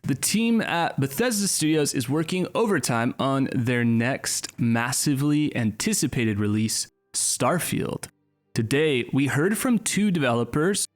The team at Bethesda Studios is working overtime on their next massively anticipated release, Starfield. Today, we heard from two developers,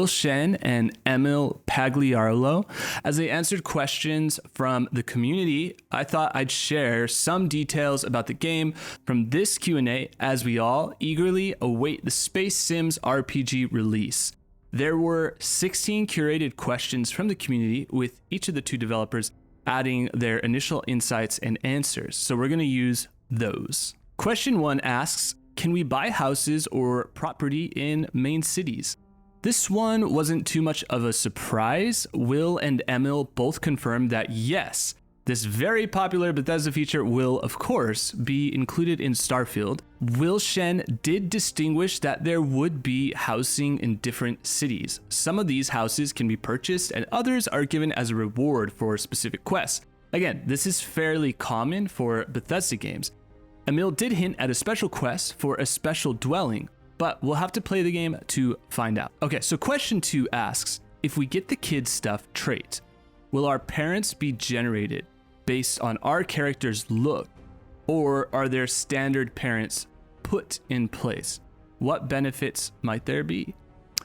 Shen and Emil Pagliarulo. As they answered questions from the community, I thought I'd share some details about the game from this Q&A as we all eagerly await the Space Sims RPG release. There were 16 curated questions from the community, with each of the two developers adding their initial insights and answers. So we're going to use those. Question 1 asks, can we buy houses or property in main cities? This one wasn't too much of a surprise. Will and Emil both confirmed that yes, this very popular Bethesda feature will, of course, be included in Starfield. Shen did distinguish that there would be housing in different cities. Some of these houses can be purchased and others are given as a reward for specific quests. Again, this is fairly common for Bethesda games. Emil did hint at a special quest for a special dwelling, but we'll have to play the game to find out. Okay, so question 2 asks, if we get the kid stuff trait, will our parents be generated based on our character's look, or are there standard parents put in place? What benefits might there be?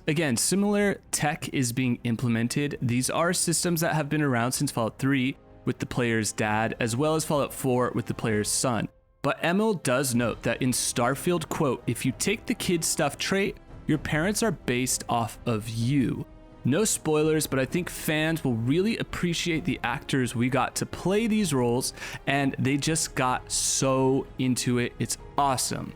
Again, similar tech is being implemented. These are systems that have been around since Fallout 3 with the player's dad, as well as Fallout 4 with the player's son. But Emil does note that in Starfield, quote, if you take the kid stuff trait, your parents are based off of you. No spoilers, but I think fans will really appreciate the actors we got to play these roles, and they just got so into it. It's awesome.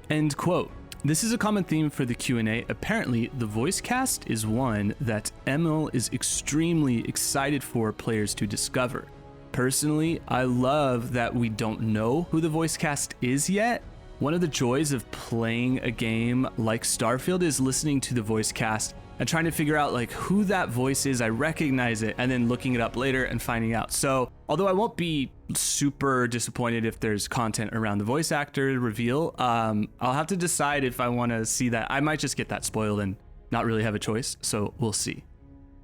End quote. This is a common theme for the Q&A. Apparently, the voice cast is one that Emil is extremely excited for players to discover. Personally, I love that we don't know who the voice cast is yet. One of the joys of playing a game like Starfield is listening to the voice cast and trying to figure out like who that voice is. I recognize it, and then looking it up later and finding out. So although I won't be super disappointed if there's content around the voice actor reveal, I'll have to decide if I want to see that. I might just get that spoiled and not really have a choice. So we'll see.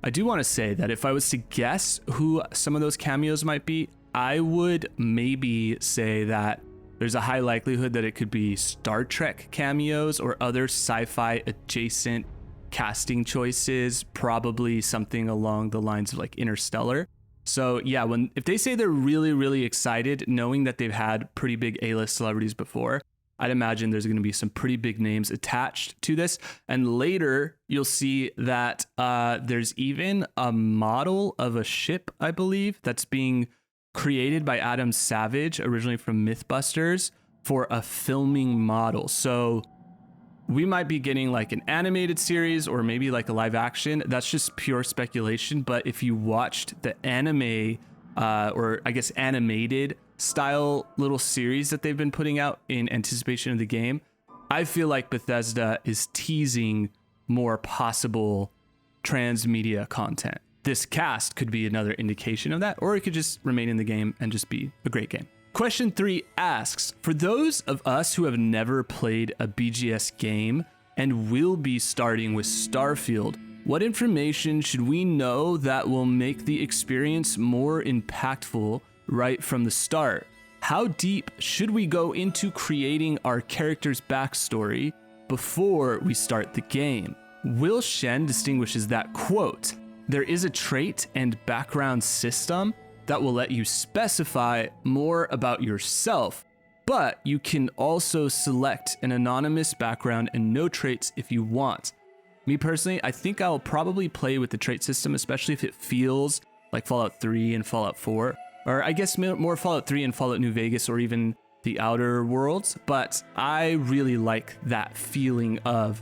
I do want to say that if I was to guess who some of those cameos might be, I would maybe say that there's a high likelihood that it could be Star Trek cameos or other sci-fi adjacent casting choices, probably something along the lines of like Interstellar. So yeah, if they say they're really, really excited, knowing that they've had pretty big A-list celebrities before, I'd imagine there's going to be some pretty big names attached to this. And later you'll see that there's even a model of a ship, I believe, that's being created by Adam Savage, originally from Mythbusters, for a filming model. So we might be getting like an animated series or maybe like a live action. That's just pure speculation. But if you watched the anime or I guess animated style little series that they've been putting out in anticipation of the game, I feel like Bethesda is teasing more possible transmedia content. This cast could be another indication of that, or it could just remain in the game and just be a great game. Question 3 asks, for those of us who have never played a BGS game and will be starting with Starfield, what information should we know that will make the experience more impactful right from the start? How deep should we go into creating our character's backstory before we start the game? Shen distinguishes that, quote, there is a trait and background system that will let you specify more about yourself, but you can also select an anonymous background and no traits if you want. Me personally, I think I'll probably play with the trait system, especially if it feels like Fallout 3 and Fallout 4, or I guess more Fallout 3 and Fallout New Vegas, or even the Outer Worlds, but I really like that feeling of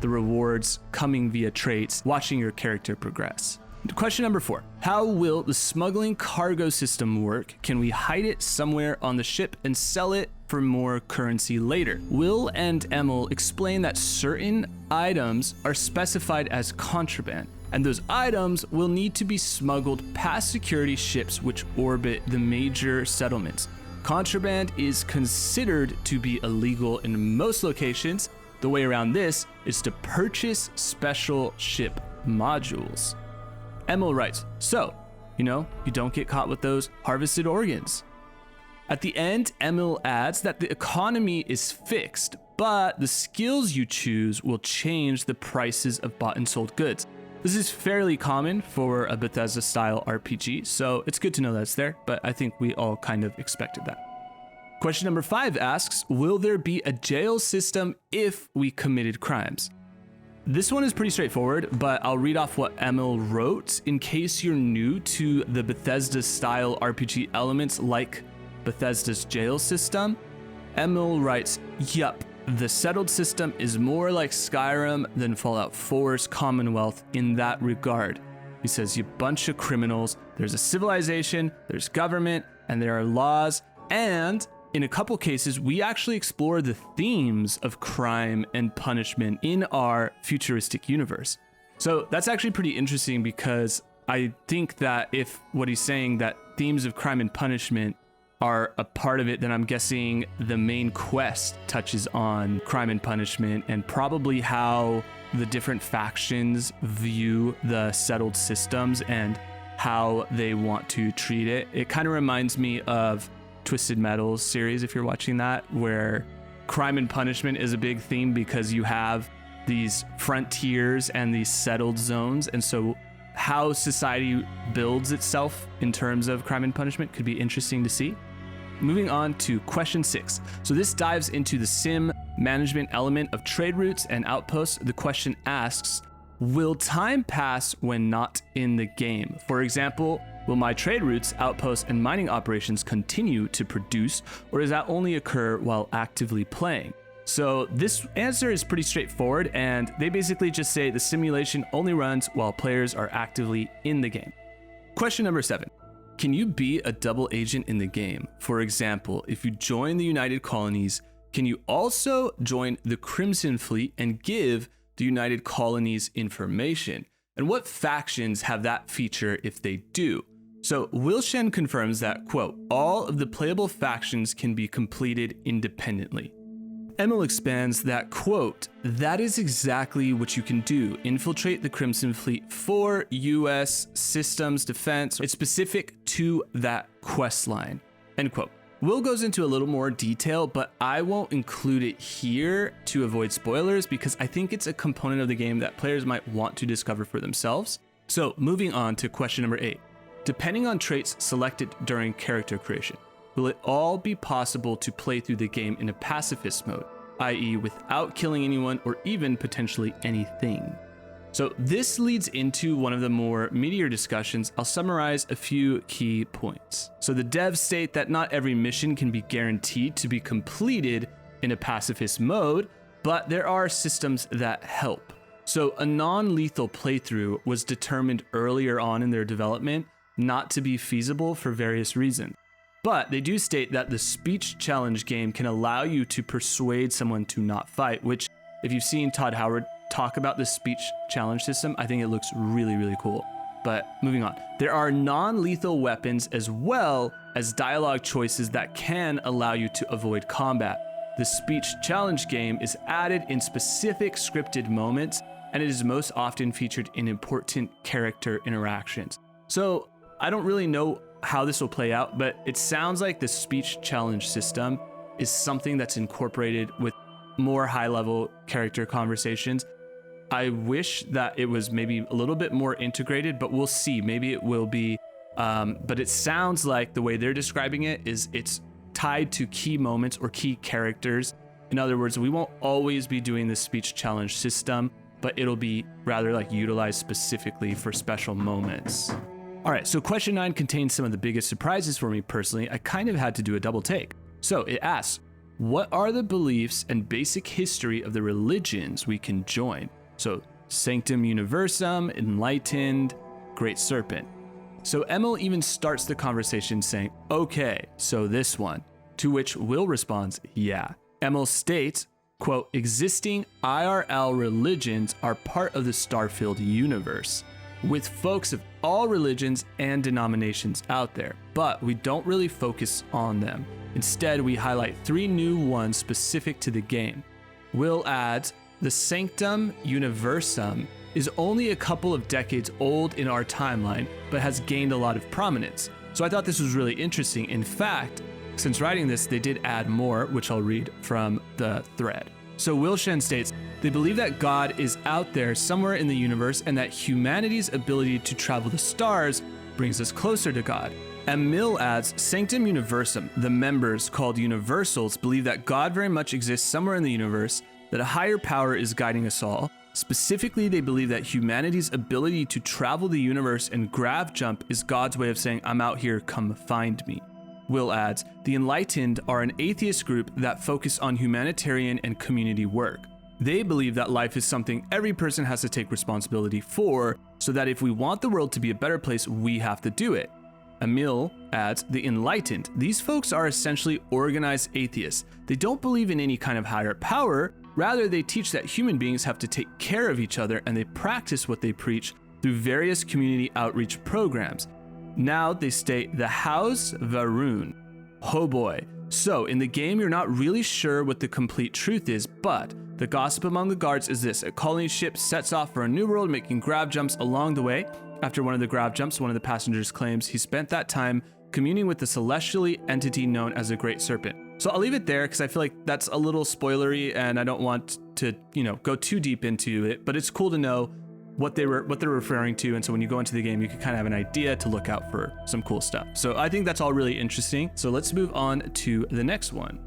the rewards coming via traits, watching your character progress. Question number 4. How will the smuggling cargo system work? Can we hide it somewhere on the ship and sell it for more currency later? Will and Emil explain that certain items are specified as contraband, and those items will need to be smuggled past security ships which orbit the major settlements. Contraband is considered to be illegal in most locations. The way around this is to purchase special ship modules. Emil writes, so You don't get caught with those harvested organs. At the end, Emil adds that the economy is fixed, but the skills you choose will change the prices of bought and sold goods. This is fairly common for a Bethesda-style RPG, so it's good to know that's there, but I think we all kind of expected that. Question number 5 asks, will there be a jail system if we committed crimes? This one is pretty straightforward, but I'll read off what Emil wrote in case you're new to the Bethesda-style RPG elements like Bethesda's jail system. Emil writes, yup, the settled system is more like Skyrim than Fallout 4's Commonwealth in that regard. He says, you bunch of criminals, there's a civilization, there's government, and there are laws, and in a couple cases, we actually explore the themes of crime and punishment in our futuristic universe. So that's actually pretty interesting because I think that if what he's saying that themes of crime and punishment are a part of it, then I'm guessing the main quest touches on crime and punishment and probably how the different factions view the settled systems and how they want to treat it. It kind of reminds me of Twisted Metal's series, if you're watching that, where crime and punishment is a big theme because you have these frontiers and these settled zones. And so how society builds itself in terms of crime and punishment could be interesting to see. Moving on to question 6. So this dives into the sim management element of trade routes and outposts. The question asks, will time pass when not in the game? For example, will my trade routes, outposts, and mining operations continue to produce, or does that only occur while actively playing? So this answer is pretty straightforward, and they basically just say the simulation only runs while players are actively in the game. Question number 7. Can you be a double agent in the game? For example, if you join the United Colonies, can you also join the Crimson Fleet and give the United Colonies information? And what factions have that feature if they do? So Shen confirms that, quote, all of the playable factions can be completed independently. Emil expands that, quote, that is exactly what you can do. Infiltrate the Crimson Fleet for US systems defense. It's specific to that quest line, end quote. Will goes into a little more detail, but I won't include it here to avoid spoilers because I think it's a component of the game that players might want to discover for themselves. So moving on to question number 8. Depending on traits selected during character creation, will it all be possible to play through the game in a pacifist mode, i.e. without killing anyone or even potentially anything? So this leads into one of the more meatier discussions. I'll summarize a few key points. So the devs state that not every mission can be guaranteed to be completed in a pacifist mode, but there are systems that help. So a non-lethal playthrough was determined earlier on in their development not to be feasible for various reasons. But they do state that the speech challenge game can allow you to persuade someone to not fight, which if you've seen Todd Howard talk about the speech challenge system, I think it looks really, really cool. But moving on, there are non-lethal weapons as well as dialogue choices that can allow you to avoid combat. The speech challenge game is added in specific scripted moments, and it is most often featured in important character interactions. So I don't really know how this will play out, but it sounds like the speech challenge system is something that's incorporated with more high-level character conversations. I wish that it was maybe a little bit more integrated, but we'll see. Maybe it will be. But it sounds like the way they're describing it is it's tied to key moments or key characters. In other words, we won't always be doing the speech challenge system, but it'll be rather like utilized specifically for special moments. All right, so question 9 contains some of the biggest surprises for me personally. I kind of had to do a double take. So it asks, what are the beliefs and basic history of the religions we can join? So Sanctum Universum, Enlightened, Great Serpent. So Emil even starts the conversation saying, okay, so this one, to which Will responds, yeah. Emil states, quote, existing IRL religions are part of the Starfield universe, with folks of all religions and denominations out there, but we don't really focus on them. Instead, we highlight 3 new ones specific to the game. Will adds, the Sanctum Universum is only a couple of decades old in our timeline, but has gained a lot of prominence. So I thought this was really interesting. In fact, since writing this, they did add more, which I'll read from the thread. So Shen states, they believe that God is out there somewhere in the universe and that humanity's ability to travel the stars brings us closer to God. Emil adds, Sanctum Universum, the members called Universals, believe that God very much exists somewhere in the universe, that a higher power is guiding us all. Specifically, they believe that humanity's ability to travel the universe and grav jump is God's way of saying, I'm out here, come find me. Will adds, the Enlightened are an atheist group that focus on humanitarian and community work. They believe that life is something every person has to take responsibility for, so that if we want the world to be a better place, we have to do it. Emil adds, the Enlightened. These folks are essentially organized atheists. They don't believe in any kind of higher power. Rather, they teach that human beings have to take care of each other, and they practice what they preach through various community outreach programs. Now they state the House Varun. Oh boy. So in the game, you're not really sure what the complete truth is, but the gossip among the guards is this. A colony ship sets off for a new world, making grav jumps along the way. After one of the grav jumps, one of the passengers claims he spent that time communing with the celestial entity known as a Great Serpent. So I'll leave it there because I feel like that's a little spoilery and I don't want to, go too deep into it, but it's cool to know what they're referring to. And so when you go into the game, you can kind of have an idea to look out for some cool stuff. So I think that's all really interesting. So let's move on to the next one.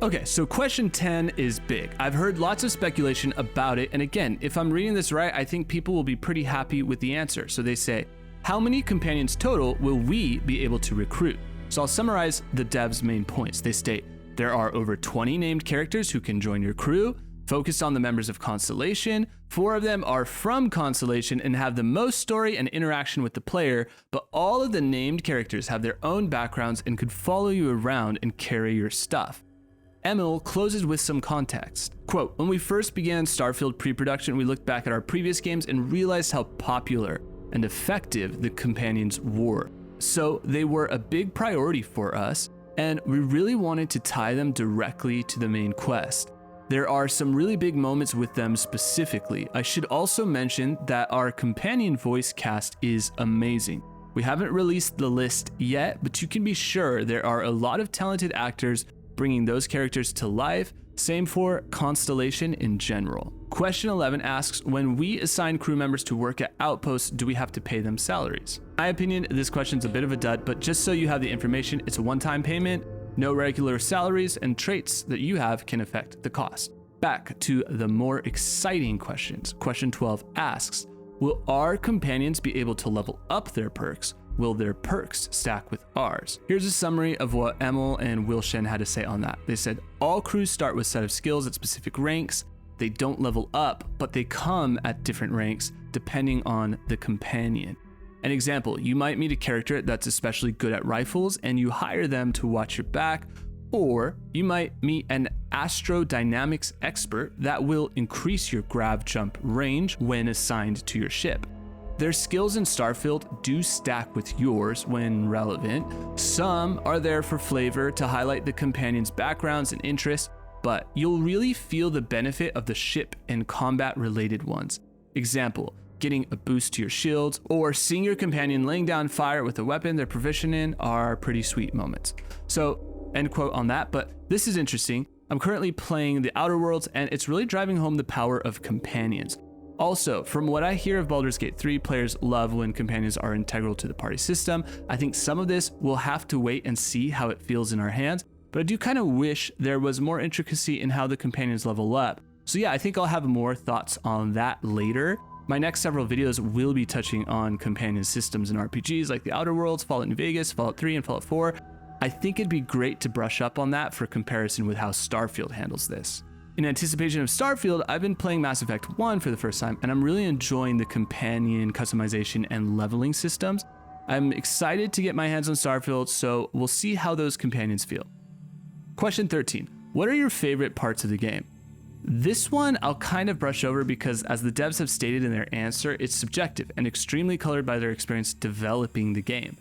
Okay, so question 10 is big. I've heard lots of speculation about it. And again, if I'm reading this right, I think people will be pretty happy with the answer. So they say, how many companions total will we be able to recruit? So I'll summarize the devs' main points. They state, there are over 20 named characters who can join your crew. Focus on the members of Constellation. 4 of them are from Constellation and have the most story and interaction with the player, but all of the named characters have their own backgrounds and could follow you around and carry your stuff. Emil closes with some context. Quote, when we first began Starfield pre-production, we looked back at our previous games and realized how popular and effective the companions were. So they were a big priority for us, and we really wanted to tie them directly to the main quest. There are some really big moments with them specifically. I should also mention that our companion voice cast is amazing. We haven't released the list yet, but you can be sure there are a lot of talented actors bringing those characters to life. Same for Constellation in general. Question 11 asks, when we assign crew members to work at outposts, do we have to pay them salaries? In my opinion, this question's a bit of a dud, but just so you have the information, it's a one-time payment. No regular salaries and traits that you have can affect the cost. Back to the more exciting questions. Question 12 asks, will our companions be able to level up their perks? Will their perks stack with ours? Here's a summary of what Emil and Shen had to say on that. They said, all crews start with a set of skills at specific ranks. They don't level up, but they come at different ranks depending on the companion. An example, you might meet a character that's especially good at rifles and you hire them to watch your back, or you might meet an astrodynamics expert that will increase your grav jump range when assigned to your ship. Their skills in Starfield do stack with yours when relevant. Some are there for flavor to highlight the companions' backgrounds and interests, but you'll really feel the benefit of the ship and combat-related ones. Example, getting a boost to your shields, or seeing your companion laying down fire with a weapon they're proficient in are pretty sweet moments. So, end quote on that, but this is interesting. I'm currently playing the Outer Worlds, and it's really driving home the power of companions. Also, from what I hear of Baldur's Gate 3, players love when companions are integral to the party system. I think some of this will have to wait and see how it feels in our hands, but I do kind of wish there was more intricacy in how the companions level up. So yeah, I think I'll have more thoughts on that later. My next several videos will be touching on companion systems in RPGs like the Outer Worlds, Fallout New Vegas, Fallout 3, and Fallout 4. I think it'd be great to brush up on that for comparison with how Starfield handles this. In anticipation of Starfield, I've been playing Mass Effect 1 for the first time, and I'm really enjoying the companion customization and leveling systems. I'm excited to get my hands on Starfield, so we'll see how those companions feel. Question 13. What are your favorite parts of the game? This one I'll kind of brush over because, as the devs have stated in their answer, it's subjective and extremely colored by their experience developing the game.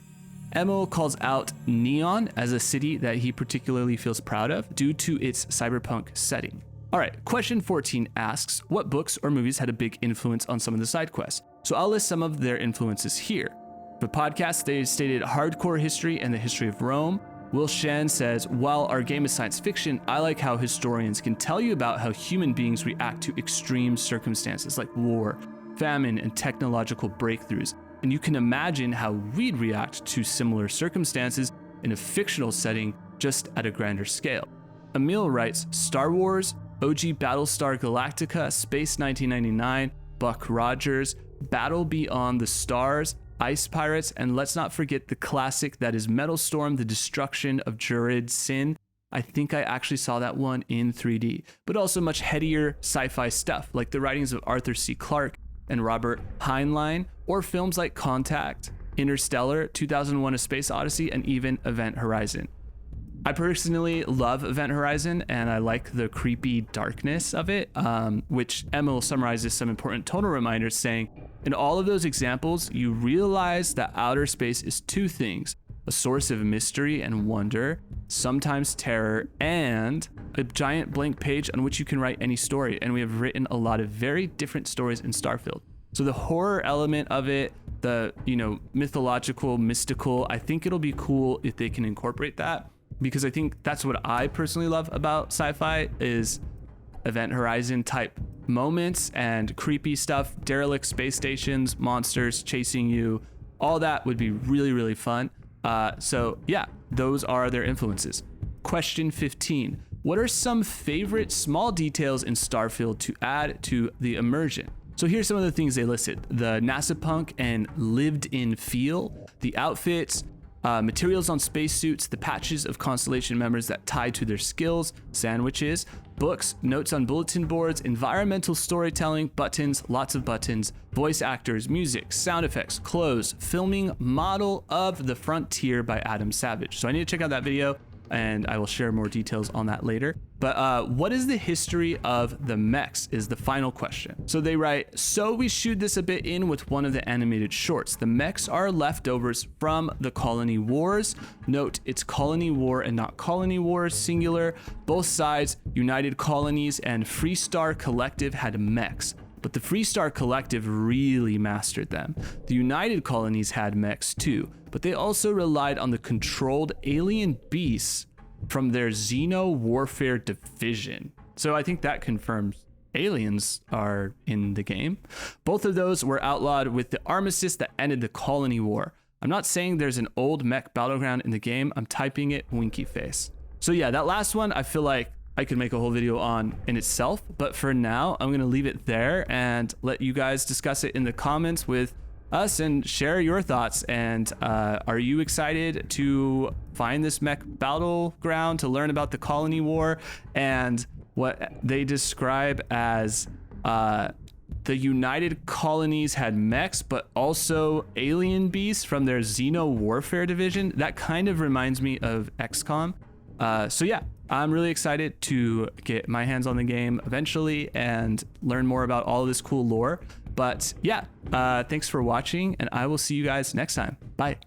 Emil calls out Neon as a city that he particularly feels proud of due to its cyberpunk setting. All right, question 14 asks, what books or movies had a big influence on some of the side quests? So I'll list some of their influences here. For podcasts, they stated hardcore history and the history of Rome. Will Shen says, while our game is science fiction, I like how historians can tell you about how human beings react to extreme circumstances like war, famine, and technological breakthroughs. And you can imagine how we'd react to similar circumstances in a fictional setting, just at a grander scale. Emil writes, Star Wars, OG Battlestar Galactica, Space 1999, Buck Rogers, Battle Beyond the Stars, Ice Pirates, and let's not forget the classic that is Metal Storm, The Destruction of Jared Sin. I think I actually saw that one in 3D, but also much headier sci-fi stuff like the writings of Arthur C. Clarke and Robert Heinlein, or films like Contact, Interstellar, 2001: A Space Odyssey, and even Event Horizon. I personally love Event Horizon, and I like the creepy darkness of it, which Emil summarizes some important tonal reminders saying, in all of those examples, you realize that outer space is two things: a source of mystery and wonder, sometimes terror, and a giant blank page on which you can write any story. And we have written a lot of very different stories in Starfield. So the horror element of it, the, mythological, mystical, I think it'll be cool if they can incorporate that, because I think that's what I personally love about sci-fi is Event Horizon type moments and creepy stuff, derelict space stations, monsters chasing you, all that would be really, really fun. So yeah, those are their influences. Question 15. What are some favorite small details in Starfield to add to the immersion? So here's some of the things they listed: the NASA punk and lived in feel, the outfits, materials on spacesuits, the patches of Constellation members that tie to their skills, sandwiches, books, notes on bulletin boards, environmental storytelling, buttons, lots of buttons, voice actors, music, sound effects, clothes, filming Model of the Frontier by Adam Savage. So I need to check out that video, and I will share more details on that later. But what is the history of the Mechs is the final question. So they write, so we shoot this a bit in with one of the animated shorts. The Mechs are leftovers from the Colony Wars. Note, it's Colony War and not Colony Wars, singular. Both sides, United Colonies and Freestar Collective, had Mechs, but the Freestar Collective really mastered them. The United Colonies had Mechs too, but they also relied on the controlled alien beasts from their Xeno Warfare Division. So I think that confirms aliens are in the game. Both of those were outlawed with the armistice that ended the Colony War. I'm not saying there's an old mech battleground in the game. I'm typing it winky face. So yeah, that last one, I feel like I could make a whole video on in itself, but for now, I'm gonna leave it there and let you guys discuss it in the comments with us and share your thoughts. And are you excited to find this mech battleground to learn about the Colony War and what they describe as the United Colonies had mechs, but also alien beasts from their Xeno Warfare Division? That kind of reminds me of XCOM. So yeah, I'm really excited to get my hands on the game eventually and learn more about all of this cool lore. But yeah, thanks for watching, and I will see you guys next time. Bye.